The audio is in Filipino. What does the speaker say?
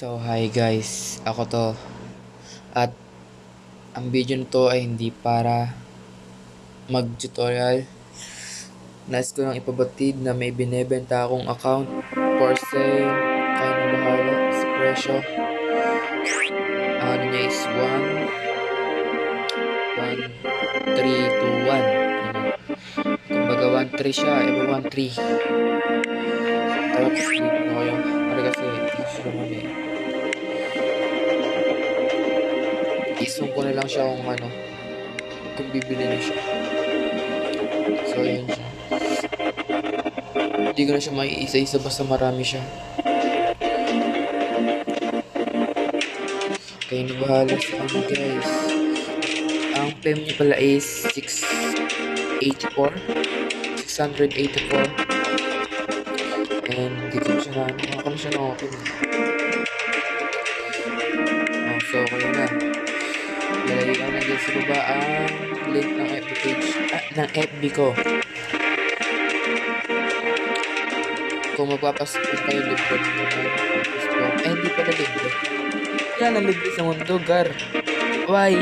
So, hi guys, ako to. At ang video nito ay hindi para mag-tutorial. Nais ko lang ipabatid na may binebenta akong account for sale. Kayo na bahala sa presyo. Ang ano niya is 1, 3, 2, 1. Kumbaga 1-3 siya, iba 1-3. Tapos dito na kayo. Para kasi issue naman eh. Isong ko na lang siya kung bibili niyo siya. So, yun siya. Hindi ko na siya maiisa-isa basta marami siya. Kayo na bahala sa kanya guys. Ang PEM niya pala is 684. And dito ko siya nakakano siya na open. So, kayo na. Lalagay ko na dyan sa baba ang link ng FB page, ng FB ko. Kung magpapasipin kayo libre naman. Hindi pala libre. Yan ang libre sa mundo, gar. Why?